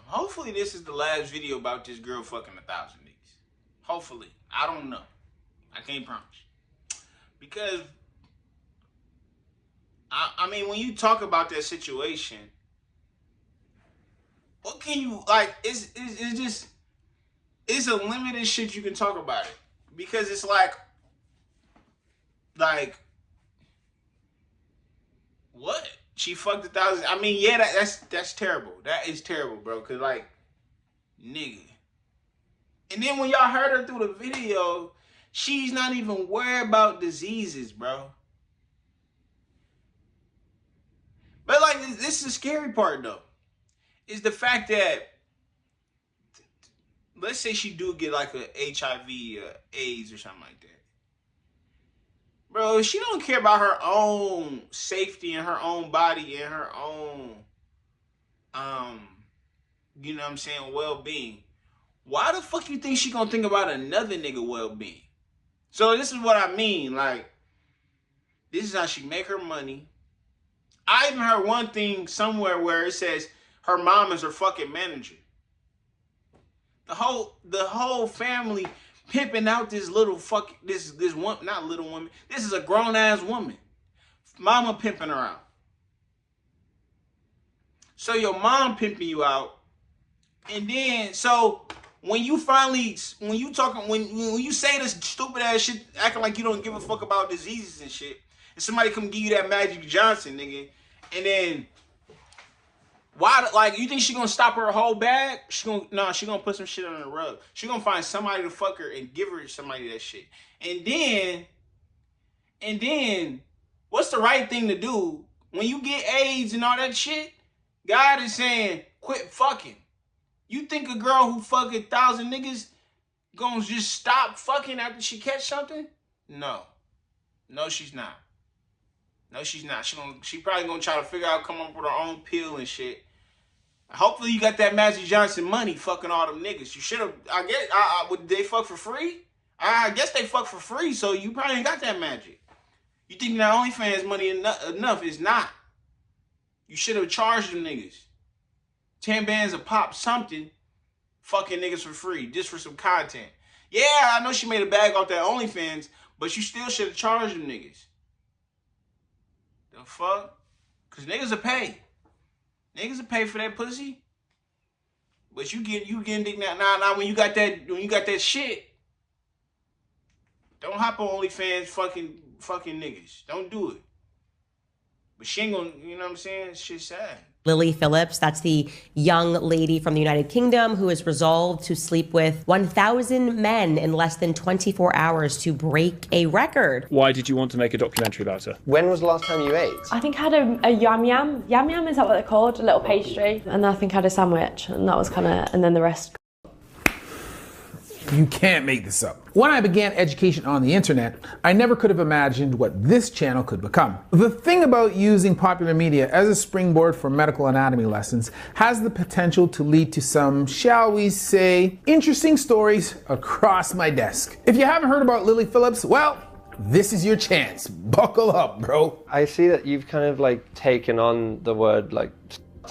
Hopefully this is the last video about this girl fucking 1,000 niggas. Hopefully. I don't know. I can't promise. Because, I mean, when you talk about that situation, what can you, like, it's just, it's a limited shit you can talk about it. Because it's like, what? She fucked 1,000. I mean, yeah, that's terrible. That is terrible, bro. Cause like, nigga. And then when y'all heard her through the video, she's not even worried about diseases, bro. But like, this is the scary part though. Is the fact that, let's say she do get like a HIV, AIDS or something like that. Bro, she don't care about her own safety and her own body and her own, you know what I'm saying, well-being. Why the fuck you think she gonna think about another nigga well-being? So this is what I mean. Like, this is how she make her money. I even heard one thing somewhere where it says her mom is her fucking manager. The whole family pimping out this little fucking, this one, not little woman. This is a grown ass woman. Mama pimping her out. So your mom pimping you out, and then so when you finally, when you say this stupid ass shit, acting like you don't give a fuck about diseases and shit, and somebody come give you that Magic Johnson, nigga, and then why, like, you think she gonna stop her whole bag? She gonna put some shit on the rug. She gonna find somebody to fuck her and give her somebody that shit. And then, what's the right thing to do when you get AIDS and all that shit? God is saying, quit fucking. You think a girl who fuck 1,000 niggas gonna just stop fucking after she catch something? No. No, she's not. No, she's not. She probably gonna try to figure out, come up with her own pill and shit. Hopefully you got that Magic Johnson money fucking all them niggas. You should have, I guess, would they fuck for free? I guess they fuck for free, so you probably ain't got that magic. You think that OnlyFans money enough? It's not. You should have charged them niggas 10 bands a pop, something, fucking niggas for free, just for some content. Yeah, I know she made a bag off that OnlyFans, but you still should have charged them niggas. The fuck? Cause niggas will pay. Niggas will pay for that pussy. But you getting dick now when you got that shit. Don't hop on OnlyFans fucking niggas. Don't do it. But she ain't gonna, you know what I'm saying? Shit's sad. Lily Phillips, that's the young lady from the United Kingdom who is resolved to sleep with 1,000 men in less than 24 hours to break a record. Why did you want to make a documentary about her? When was the last time you ate? I think I had a yam yam. Yam yam, is that what they're called? A little pastry. And I think I had a sandwich, and that was kind of, and then the rest. You can't make this up. When I began education on the internet, I never could have imagined what this channel could become. The thing about using popular media as a springboard for medical anatomy lessons has the potential to lead to some, shall we say, interesting stories across my desk. If you haven't heard about Lily Phillips, well, this is your chance. Buckle up, bro. I see that you've kind of like taken on the word like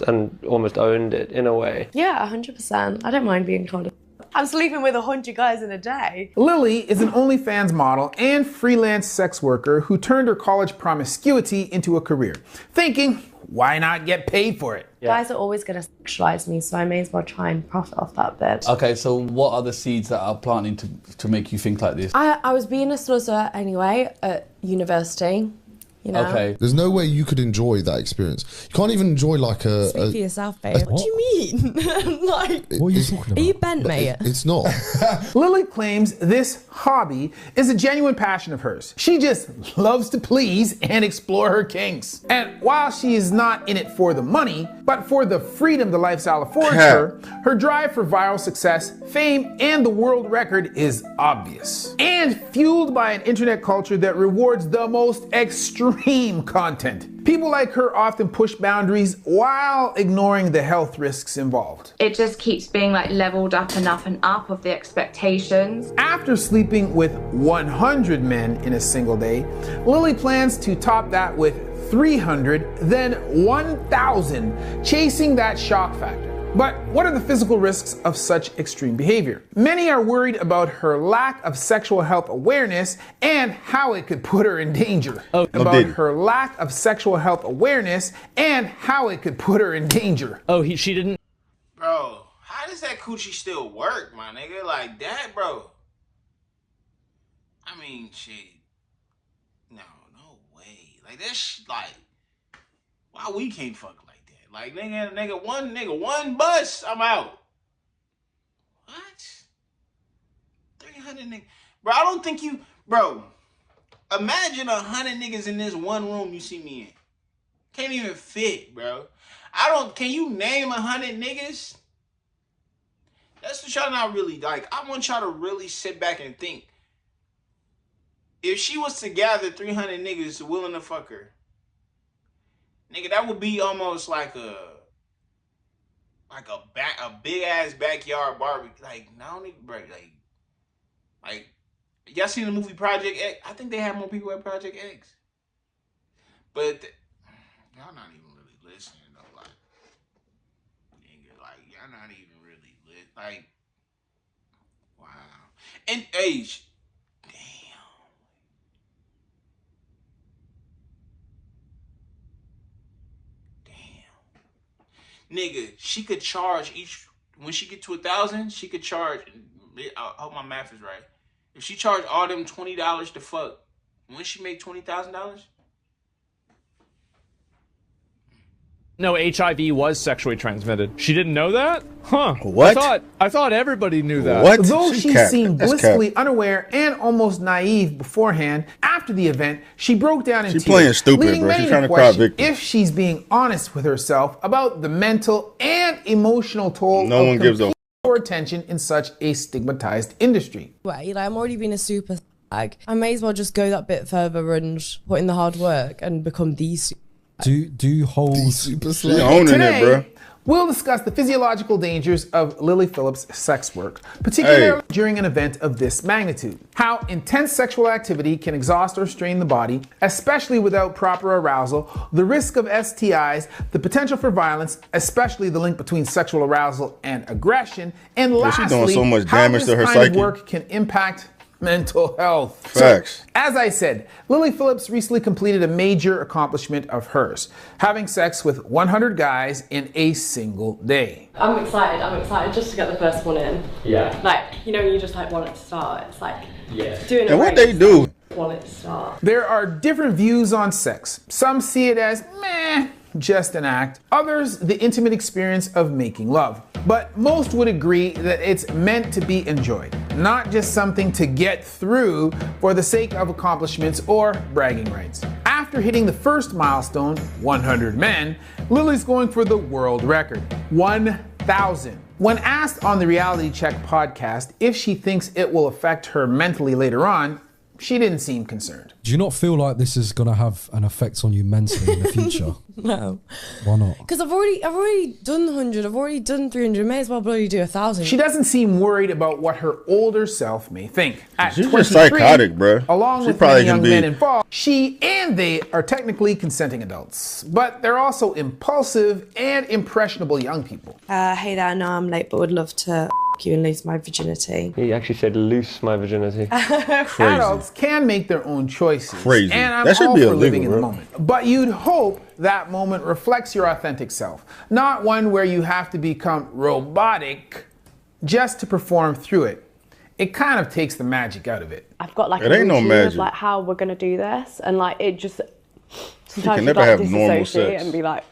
and almost owned it in a way. Yeah, 100%. I don't mind being called. I'm sleeping with 100 guys in a day. Lily is an OnlyFans model and freelance sex worker who turned her college promiscuity into a career, thinking, why not get paid for it? Yeah. Guys are always going to sexualize me, so I may as well try and profit off that bit. Okay, so what are the seeds that are planting to make you think like this? I was being a snuzzer anyway at university. You know? Okay. There's no way you could enjoy that experience. You can't even enjoy like a... Speak for yourself, babe. What do you mean? Like, what are you talking about? Are you bent, mate? It's not. Lily claims this hobby is a genuine passion of hers. She just loves to please and explore her kinks. And while she is not in it for the money, but for the freedom the lifestyle affords her, her drive for viral success, fame, and the world record is obvious. And fueled by an internet culture that rewards the most extreme content. People like her often push boundaries while ignoring the health risks involved. It just keeps being like leveled up and up and up of the expectations. After sleeping with 100 men in a single day, Lily plans to top that with 300, then 1,000, chasing that shock factor. But what are the physical risks of such extreme behavior? Many are worried about her lack of sexual health awareness and how it could put her in danger. Her lack of sexual health awareness and how it could put her in danger. She didn't. Bro, how does that coochie still work, my nigga? Like that, bro. I mean, shit. No way. Like that's like, why we can't fuck like that? Like nigga, one bus, I'm out. What? 300 niggas, bro. I don't think you, bro. Imagine 100 niggas in this one room you see me in. Can't even fit, bro. Can you name 100 niggas? That's what y'all not really, like, I want y'all to really sit back and think. If she was to gather 300 niggas willing to fuck her, nigga, that would be almost like a big ass backyard barbecue. Like, not only, bro, like, y'all seen the movie Project X? I think they have more people at Project X. But y'all not even really listening though. Like, nigga, like y'all not even really like. Wow. And age. Nigga, she could charge when she get to 1,000, she could charge, I hope my math is right. If she charged all them $20 to fuck, when she make $20,000? No, HIV was sexually transmitted. She didn't know that? Huh. What? I thought everybody knew that. What? Though she seemed blissfully unaware and almost naive beforehand, after the event, she broke down in tears. She's playing stupid, leading bro. many She's trying to to cry question victim. if she's being honest with herself about the mental and emotional toll No one gives a for attention in such a stigmatized industry. Way, like I'm already being a super slag. I may as well just go that bit further and put in the hard work and become the super. Do holes super slag. Owning Today, it, bro. we'll discuss the physiological dangers of Lily Phillips' sex work, particularly during an event of this magnitude. How intense sexual activity can exhaust or strain the body, especially without proper arousal, the risk of STIs, the potential for violence, especially the link between sexual arousal and aggression, and lastly, she's doing so much how damage this to her kind of psyche. work can impact mental health. Facts. So, as I said, Lily Phillips recently completed a major accomplishment of hers, having sex with 100 guys in a single day. I'm excited just to get the first one in. Yeah. Like, you know, you just like want it to start. It's like doing it. And what they do? Want it to start. There are different views on sex. Some see it as meh, just an act. Others, the intimate experience of making love. But most would agree that it's meant to be enjoyed, not just something to get through for the sake of accomplishments or bragging rights. After hitting the first milestone, 100 men, Lily's going for the world record, 1,000. When asked on the Reality Check podcast if she thinks it will affect her mentally later on, she didn't seem concerned. Do you not feel like this is going to have an effect on you mentally in the future? No. Why not? Because I've already done 100, I've already done 300, may as well bloody do 1,000. She doesn't seem worried about what her older self may think. At She's 23, just psychotic, bro. along She with probably many young can be- men involved, she and they are technically consenting adults, but they're also impulsive and impressionable young people. Hey there, I know I'm late, but would love to you and lose my virginity. He actually said loose my virginity. Adults can make their own choices. Crazy. And I'm That should all be for illegal, living in the bro. moment. But you'd hope that moment reflects your authentic self, not one where you have to become robotic just to perform through it. It kind of takes the magic out of it. I've got like It a ain't no routine magic. of like how we're gonna do this, and like it just sometimes can you never like have normal disassociate sex. and be like,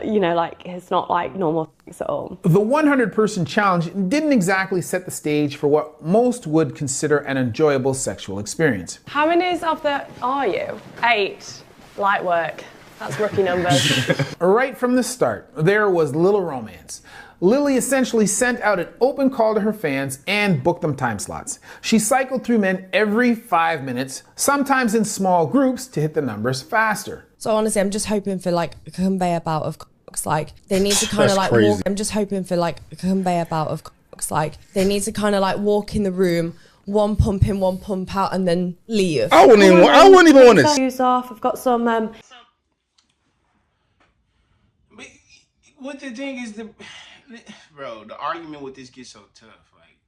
you know, like it's not like normal sex at all. The 100-person challenge didn't exactly set the stage for what most would consider an enjoyable sexual experience. How many of there are you? 8. Light work. That's rookie numbers. Right from the start, there was little romance. Lily essentially sent out an open call to her fans and booked them time slots. She cycled through men every 5 minutes, sometimes in small groups to hit the numbers faster. So honestly, I'm just hoping for like a conveyor belt of cocks. Like they need to kind That's of like crazy. walk. I'm just hoping for like a conveyor belt of cocks. Like they need to kind of like walk in the room, one pump in, one pump out, and then leave. I wouldn't even want to. Shoes off. I've got some. But what the thing is, bro, the argument with this gets so tough. Like,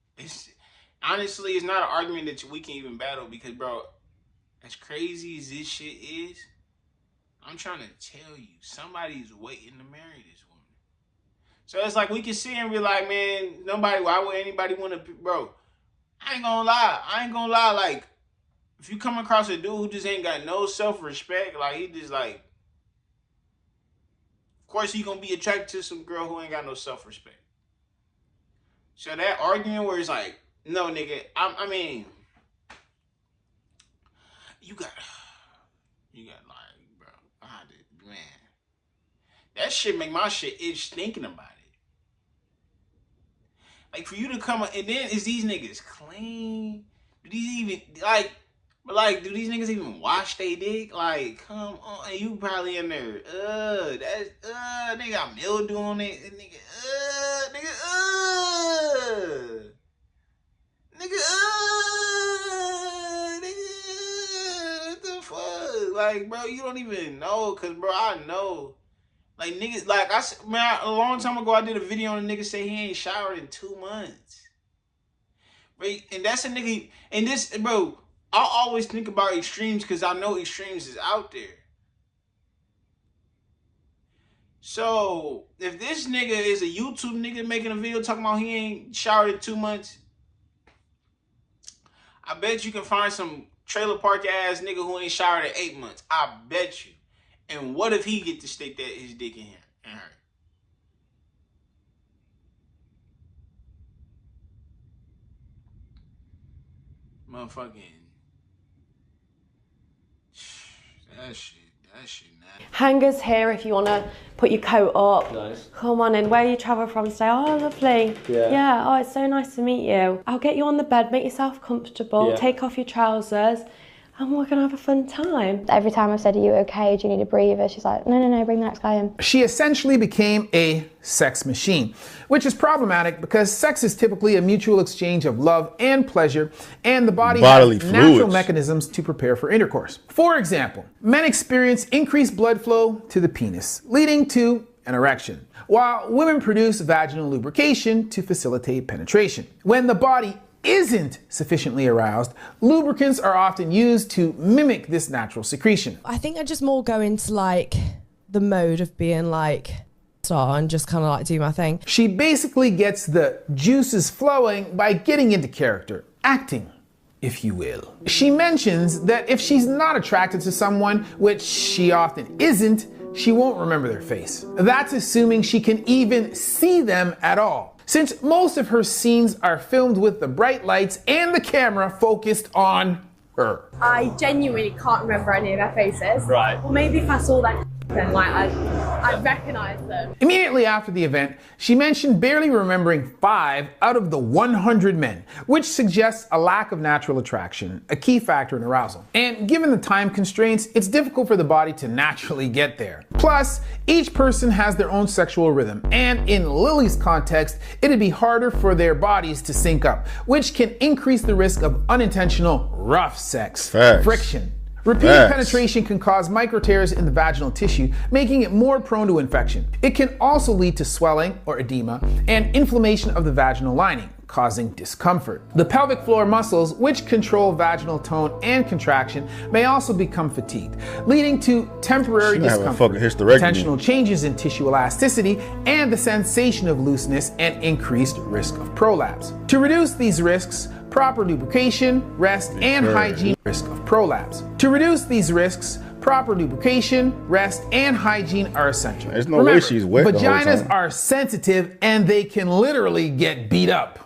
honestly, it's not an argument that we can even battle because, bro, as crazy as this shit is, I'm trying to tell you, somebody's waiting to marry this woman. So it's like we can sit and be like, man, why would anybody want to, bro? I ain't gonna lie. Like, if you come across a dude who just ain't got no self-respect, like, he just like, of course he gonna be attracted to some girl who ain't got no self-respect. So that argument where it's like, no, nigga, I mean, you got like, bro, man, that shit make my shit itch thinking about it. Like, for you to come up, and then is these niggas clean? Do these even, like, but like, do these niggas even wash they dick? Like, come on, and you probably in there, they got mildew on it, nigga, what the fuck? Like, bro, you don't even know, cause bro, I know. Like, niggas, like, a long time ago, I did a video and a nigga say he ain't showered in 2 months. Right? And that's a nigga, and this, bro, I always think about extremes because I know extremes is out there. So, if this nigga is a YouTube nigga making a video talking about he ain't showered in 2 months, I bet you can find some trailer park ass nigga who ain't showered in 8 months. I bet you. And what if he get to stick his dick in him and her? Motherfucking that shit nasty. Hangers here if you want to put your coat up. Nice. Come on in. Where you travel from? Say, oh, lovely. Yeah. Oh, it's so nice to meet you. I'll get you on the bed. Make yourself comfortable. Take off your trousers. And we're gonna have a fun time. Every time I've said, are you okay? Do you need a breather? She's like, no, bring the next guy in. She essentially became a sex machine, which is problematic because sex is typically a mutual exchange of love and pleasure, and the body has natural mechanisms to prepare for intercourse. For example, men experience increased blood flow to the penis, leading to an erection, while women produce vaginal lubrication to facilitate penetration. When the body isn't sufficiently aroused, lubricants are often used to mimic this natural secretion. I think I just more go into like the mode of being like star and just kind of like do my thing. She basically gets the juices flowing by getting into character, acting, if you will. She mentions that if she's not attracted to someone, which she often isn't, she won't remember their face. That's assuming she can even see them at all, since most of her scenes are filmed with the bright lights and the camera focused on her. I genuinely can't remember any of their faces. Right. Well, maybe if I saw that then like I'd recognize them. Immediately after the event, she mentioned barely remembering 5 out of the 100 men, which suggests a lack of natural attraction, a key factor in arousal. And given the time constraints, it's difficult for the body to naturally get there. Plus, each person has their own sexual rhythm, and in Lily's context, it'd be harder for their bodies to sync up, which can increase the risk of unintentional rough sex, friction. Repeated penetration can cause micro tears in the vaginal tissue, making it more prone to infection. It can also lead to swelling or edema and inflammation of the vaginal lining, causing discomfort. The pelvic floor muscles, which control vaginal tone and contraction, may also become fatigued, leading to temporary discomfort, intentional changes in tissue elasticity, and the sensation of looseness and increased risk of prolapse. To reduce these risks, proper lubrication, rest, and hygiene risk of prolapse. To reduce these risks, proper lubrication, rest, and hygiene are essential. There's no way she's wet. Vaginas are sensitive and they can literally get beat up.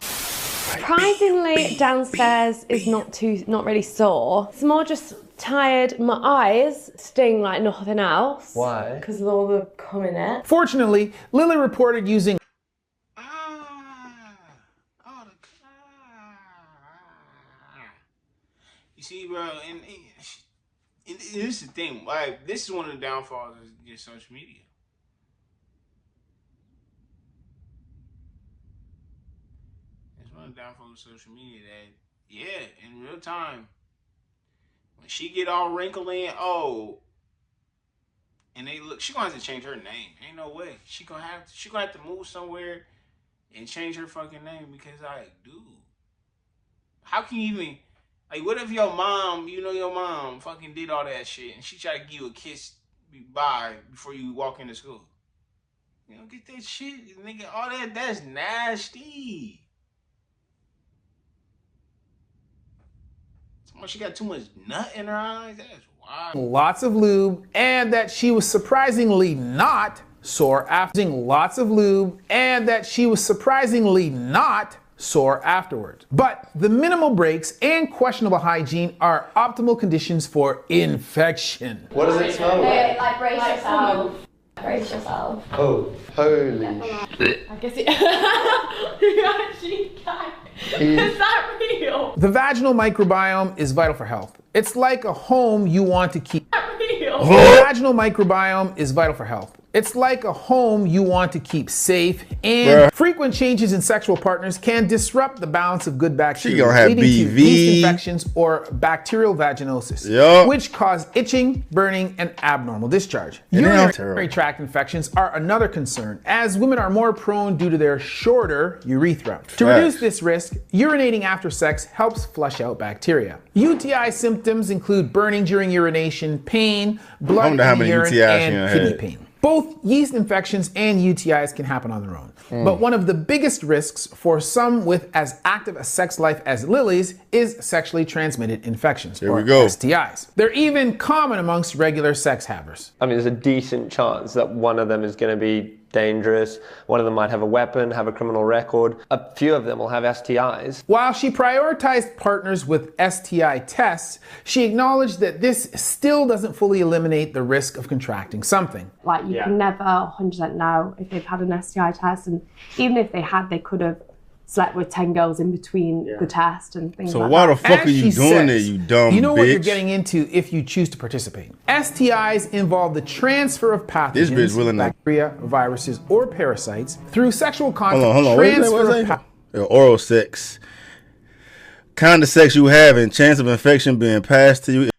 Surprisingly, downstairs is not really sore. It's more just tired. My eyes sting like nothing else. Why? Because of all the cum in it. Fortunately, Lily reported using You see, bro, and this is the thing. Like, this is one of the downfalls of just social media. It's one of the downfalls of social media that, yeah, in real time, when she get all wrinkly and old, and she gonna have to change her name. Ain't no way. She gonna have to move somewhere and change her fucking name because, like, dude, how can you even, like, what if your mom, your mom fucking did all that shit and she tried to give you a kiss bye before you walk into school? You don't get that shit, nigga. All that's nasty. She got too much nut in her eyes. That's wild. Lots of lube, and that she was surprisingly not sore after. Lots of lube, and that she was surprisingly not sore afterwards. But the minimal breaks and questionable hygiene are optimal conditions for infection. What does it smell like? Like brace yourself. Brace yourself. Oh, holy shit. I guess it. You actually can. Is that real? The vaginal microbiome is vital for health. It's like a home you want to keep. Real. The vaginal microbiome is vital for health. It's like a home you want to keep safe, and frequent changes in sexual partners can disrupt the balance of good bacteria, She gonna have leading to BV. yeast infections or bacterial vaginosis, which cause itching, burning, and abnormal discharge. Urinary tract infections are another concern, as women are more prone due to their shorter urethra. To reduce this risk, urinating after sex helps flush out bacteria. UTI symptoms include burning during urination, pain, blood in the urine, and kidney pain. Both yeast infections and UTIs can happen on their own. But one of the biggest risks for some with as active a sex life as Lily's is sexually transmitted infections, or STIs. They're even common amongst regular sex havers. I mean, there's a decent chance that one of them is going to be dangerous. One of them might have a weapon, have a criminal record. A few of them will have STIs. While she prioritized partners with STI tests, she acknowledged that this still doesn't fully eliminate the risk of contracting something. Like, you can never 100% know if they've had an STI test, and even if they had, they could have slept with 10 girls in between the test and things like that. So why the fuck are you doing it, you dumb bitch? You know what you're getting into if you choose to participate. STIs involve the transfer of pathogens, bacteria, viruses, or parasites through sexual contact. Hold on. Oral sex. Kind of sex you have and chance of infection being passed to you.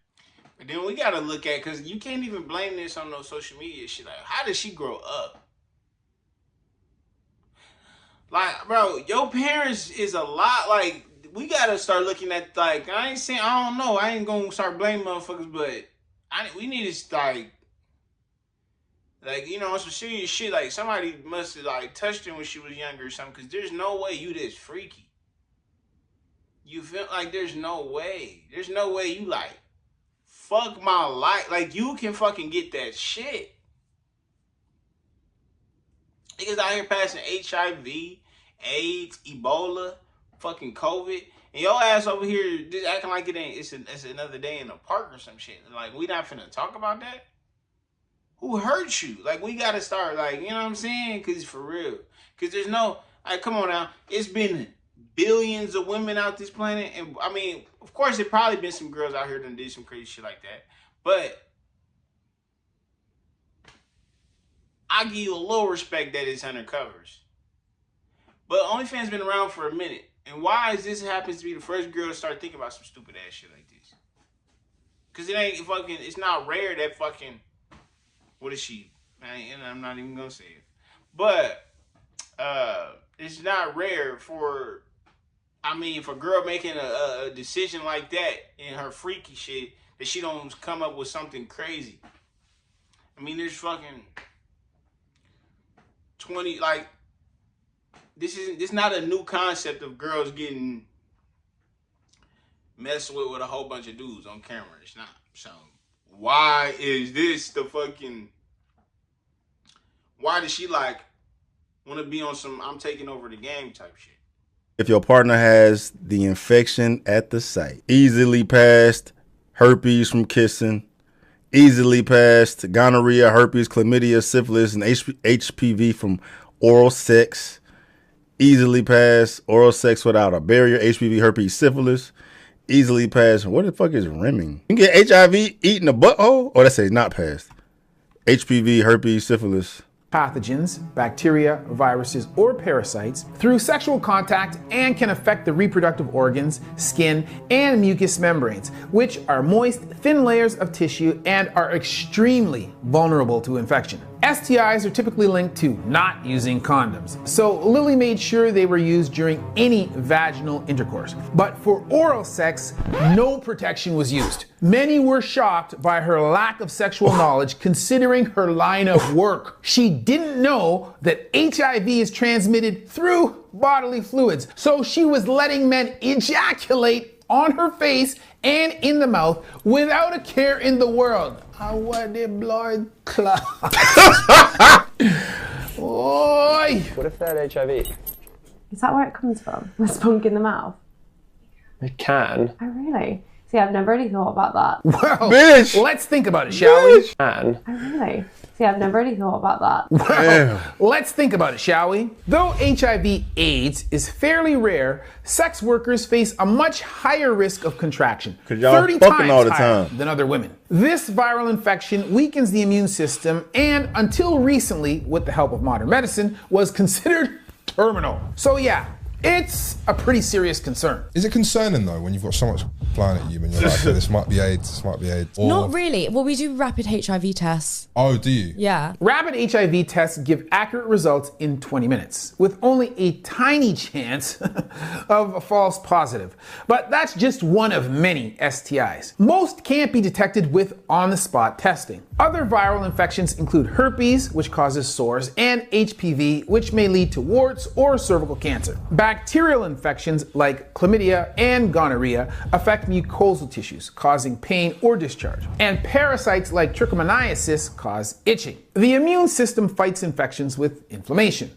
But then we gotta look at, because you can't even blame this on no social media shit. Like, how did she grow up? Like, bro, your parents is a lot. Like, we gotta start looking at, like, I ain't saying, I don't know, I ain't gonna start blaming motherfuckers, but we need to start, like, on some serious shit. Like, somebody must have, like, touched her when she was younger or something, because there's no way you this freaky. You feel like there's no way. There's no way you, like, fuck my life. Like, you can fucking get that shit. Niggas out here passing HIV, AIDS, Ebola, fucking COVID, and your ass over here just acting like it's another day in the park or some shit. Like, we not finna talk about that? Who hurt you? Like, we gotta start, like, you know what I'm saying? Cause for real. Cause there's no, like, come on now. It's been billions of women out this planet, and I mean, of course, there probably been some girls out here that did some crazy shit like that, but I give you a little respect that it's undercovers. But OnlyFans been around for a minute. And why is this happens to be the first girl to start thinking about some stupid ass shit like this? Because it ain't fucking, it's not rare that fucking, what is she? And I'm not even going to say it. But it's not rare for, for a girl making a decision like that in her freaky shit, that she don't come up with something crazy. I mean, there's fucking 20, like, this not a new concept of girls getting messed with a whole bunch of dudes on camera. It's not. So why is this the fucking, why does she, like, want to be on some I'm taking over the game type shit? If your partner has the infection at the site, easily passed herpes from kissing, easily passed gonorrhea, herpes, chlamydia, syphilis, and HPV from oral sex, easily passed oral sex without a barrier, HPV, herpes, syphilis, easily passed. What the fuck is rimming? You can get HIV eating a butthole? Oh, that says not passed. HPV, herpes, syphilis. pathogens, bacteria, viruses, or parasites through sexual contact and can affect the reproductive organs, skin, and mucous membranes, which are moist, thin layers of tissue and are extremely vulnerable to infection. STIs are typically linked to not using condoms, so Lily made sure they were used during any vaginal intercourse. But for oral sex, no protection was used. Many were shocked by her lack of sexual knowledge considering her line of work. She didn't know that HIV is transmitted through bodily fluids, so she was letting men ejaculate on her face and in the mouth without a care in the world. I want the blood clot. Oi! What if they had HIV? Is that where it comes from? The spunk in the mouth? It can. Oh, really? See, I've never really thought about that. Well, bitch! Let's think about it, shall we? Can. Oh, really? See, I've never really thought about that. Well, let's think about it, shall we? Though HIV/AIDS is fairly rare, sex workers face a much higher risk of contraction, 'Cause y'all 30 fucking times all the higher time. than other women. This viral infection weakens the immune system and, until recently, with the help of modern medicine, was considered terminal. So yeah, it's a pretty serious concern. Is it concerning though when you've got so much flying at you and you're like, okay, this might be AIDS, this might be AIDS? Or... Not really. Well, we do rapid HIV tests. Oh, do you? Yeah. Rapid HIV tests give accurate results in 20 minutes, with only a tiny chance of a false positive. But that's just one of many STIs. Most can't be detected with on-the-spot testing. Other viral infections include herpes, which causes sores, and HPV, which may lead to warts or cervical cancer. Bacterial infections like chlamydia and gonorrhea affect mucosal tissues, causing pain or discharge. And parasites like trichomoniasis cause itching. The immune system fights infections with inflammation.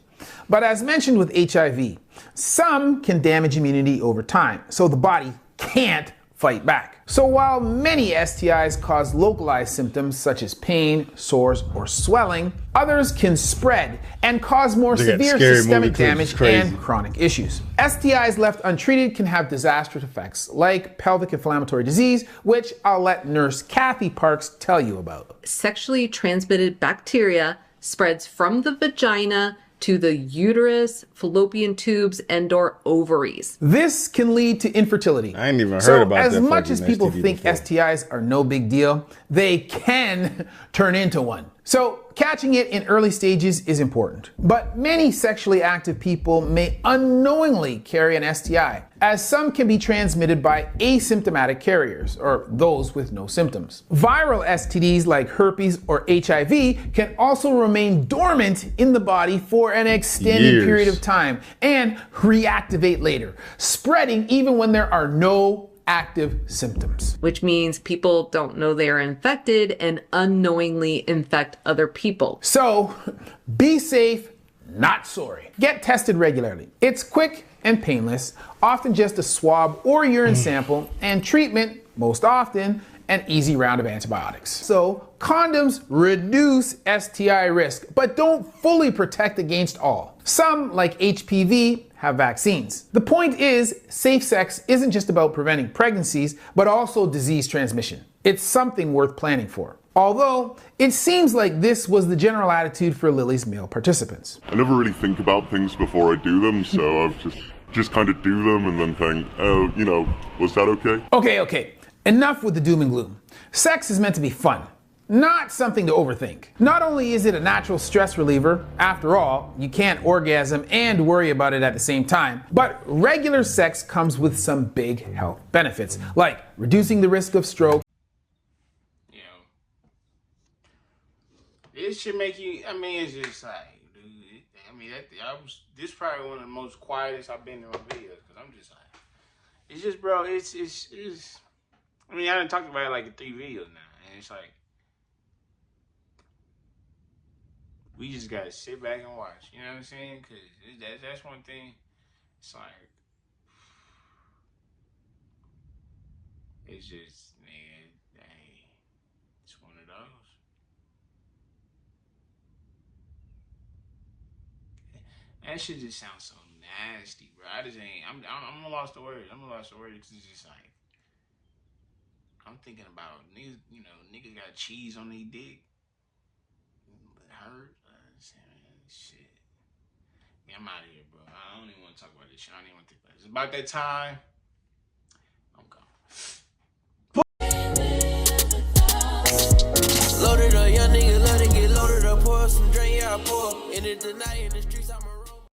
But as mentioned with HIV, some can damage immunity over time, so the body can't fight back. So while many STIs cause localized symptoms such as pain, sores, or swelling, others can spread and cause more severe systemic damage and chronic issues. STIs left untreated can have disastrous effects like pelvic inflammatory disease, which I'll let nurse Kathy Parks tell you about. Sexually transmitted bacteria spreads from the vagina to the uterus, fallopian tubes, and/or ovaries. This can lead to infertility. I ain't even heard about that. As much as fucking people STD think before. STIs are no big deal, they can turn into one. So catching it in early stages is important. But many sexually active people may unknowingly carry an STI, as some can be transmitted by asymptomatic carriers, or those with no symptoms. Viral STDs like herpes or HIV can also remain dormant in the body for an extended period of time and reactivate later, spreading even when there are no active symptoms. Which means people don't know they are infected and unknowingly infect other people. So, be safe, not sorry. Get tested regularly. It's quick and painless, often just a swab or urine sample, and treatment, most often, an easy round of antibiotics. So, condoms reduce STI risk, but don't fully protect against all. Some, like HPV, have vaccines. The point is, safe sex isn't just about preventing pregnancies, but also disease transmission. It's something worth planning for. Although, it seems like this was the general attitude for Lily's male participants. I never really think about things before I do them, so I've just kind of do them and then think, oh, you know, was that okay? Okay. Enough with the doom and gloom. Sex is meant to be fun, not something to overthink. Not only is it a natural stress reliever, after all, you can't orgasm and worry about it at the same time, but regular sex comes with some big health benefits, like reducing the risk of stroke. You know, it should make you, I mean, it's just like, dude, this is probably one of the most quietest I've been in my videos, because I'm just like, it's just, bro, it's I mean, I done talked about it like in 3 videos now, and it's like, we just gotta sit back and watch, you know what I'm saying? Because that's one thing, it's like, it's just, man, hey, it's one of those. That shit just sounds so nasty, bro. I'm a lost the words. It's just like, I'm thinking about niggas, you know, niggas got cheese on their dick. It hurt. shit. Yeah, I'm out of here, bro. I don't even want to talk about this shit. I don't even want to think about it. It's about that time. I'm gone. Loaded up, young nigga, let it get loaded up, pour some drink, yeah, I pour. In it tonight, in the streets, I'm a roll.